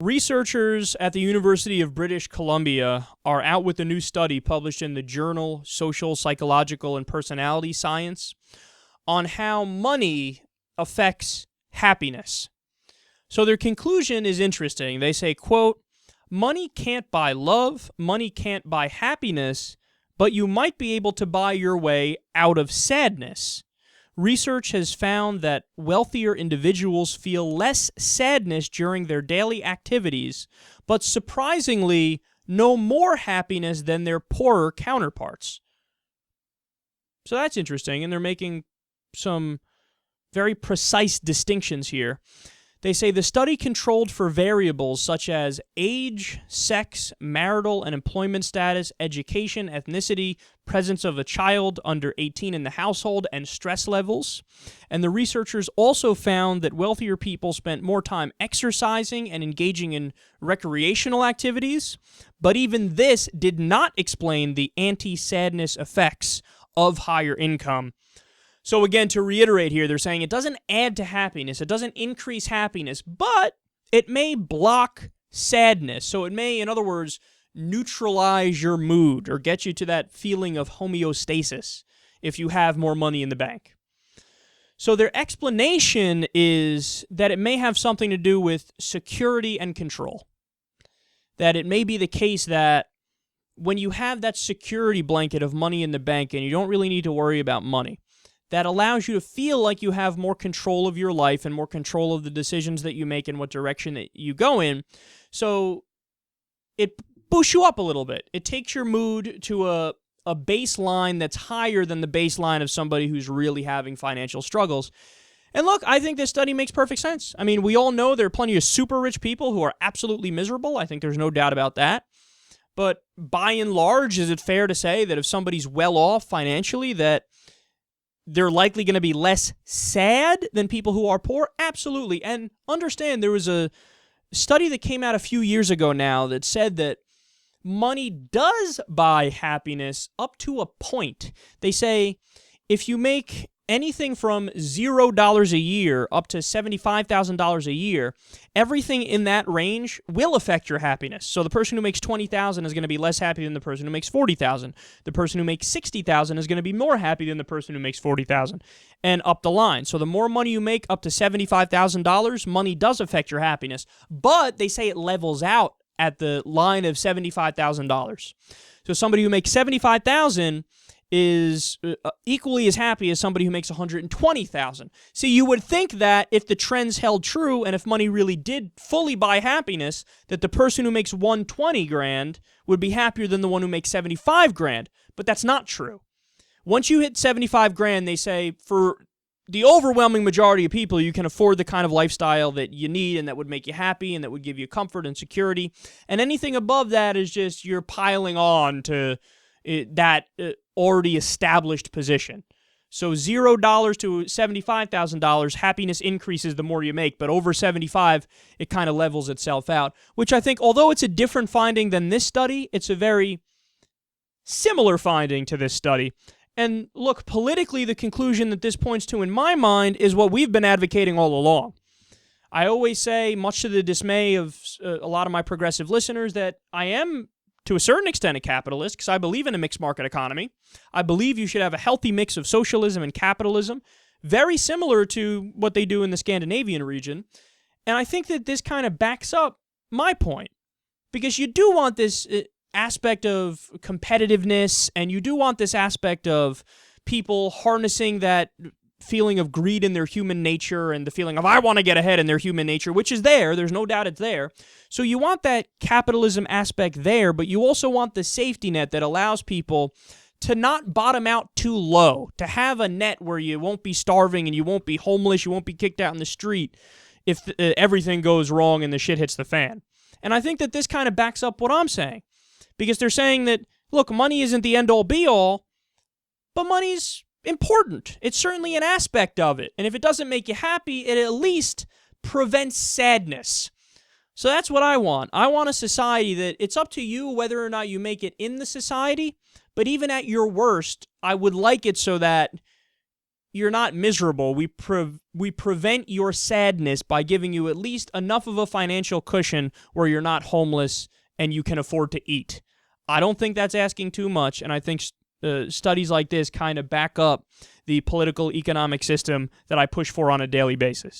Researchers at the University of British Columbia are out with a new study published in the journal Social, Psychological, and Personality Science on how money affects happiness. So their conclusion is interesting. They say, quote, "Money can't buy love, money can't buy happiness, but you might be able to buy your way out of sadness. Research has found that wealthier individuals feel less sadness during their daily activities, but surprisingly, no more happiness than their poorer counterparts." So that's interesting, and they're making some very precise distinctions here. They say the study controlled for variables such as age, sex, marital and employment status, education, ethnicity, presence of a child under 18 in the household, and stress levels. And the researchers also found that wealthier people spent more time exercising and engaging in recreational activities, but even this did not explain the anti-sadness effects of higher income. So again, to reiterate here, they're saying it doesn't add to happiness, it doesn't increase happiness, but it may block sadness. So it may, in other words, neutralize your mood or get you to that feeling of homeostasis if you have more money in the bank. So their explanation is that it may have something to do with security and control. That it may be the case that when you have that security blanket of money in the bank and you don't really need to worry about money, that allows you to feel like you have more control of your life and more control of the decisions that you make and what direction that you go in. So it boosts you up a little bit. It takes your mood to a baseline that's higher than the baseline of somebody who's really having financial struggles. And look, I think this study makes perfect sense. I mean, we all know there are plenty of super rich people who are absolutely miserable. I think there's no doubt about that. But by and large, is it fair to say that if somebody's well off financially, that they're likely going to be less sad than people who are poor? Absolutely. And understand, there was a study that came out a few years ago now that said that money does buy happiness up to a point. They say if you make anything from $0 a year up to $75,000 a year, everything in that range will affect your happiness. So the person who makes $20,000 is going to be less happy than the person who makes $40,000. The person who makes $60,000 is going to be more happy than the person who makes $40,000, and up the line. So the more money you make up to $75,000, money does affect your happiness. But they say it levels out at the line of $75,000. So somebody who makes $75,000 is equally as happy as somebody who makes $120,000. See, you would think that if the trends held true and if money really did fully buy happiness, that the person who makes $120,000 would be happier than the one who makes $75,000. But that's not true. Once you hit $75,000, they say for the overwhelming majority of people, you can afford the kind of lifestyle that you need and that would make you happy and that would give you comfort and security. And anything above that is just you're piling on to that already established position. So $0 to $75,000, happiness increases the more you make, but over 75, it kind of levels itself out, which I think, although it's a different finding than this study, it's a very similar finding to this study. And look, politically, the conclusion that this points to in my mind is what we've been advocating all along. I always say, much to the dismay of a lot of my progressive listeners, that I am to a certain extent a capitalist, because I believe in a mixed market economy. I believe you should have a healthy mix of socialism and capitalism, very similar to what they do in the Scandinavian region. And I think that this kind of backs up my point, because you do want this aspect of competitiveness, and you do want this aspect of people harnessing that feeling of greed in their human nature and the feeling of I want to get ahead in their human nature, which is there. There's no doubt it's there. So you want that capitalism aspect there, but you also want the safety net that allows people to not bottom out too low, to have a net where you won't be starving and you won't be homeless, you won't be kicked out in the street if everything goes wrong and the shit hits the fan. And I think that this kind of backs up what I'm saying, because they're saying that, look, money isn't the end-all be-all, but money's important. It's certainly an aspect of it. And if it doesn't make you happy, it at least prevents sadness. So that's what I want. I want a society that it's up to you whether or not you make it in the society, but even at your worst, I would like it so that you're not miserable. We prevent your sadness by giving you at least enough of a financial cushion where you're not homeless and you can afford to eat. I don't think that's asking too much, and I think studies like this kind of back up the political economic system that I push for on a daily basis.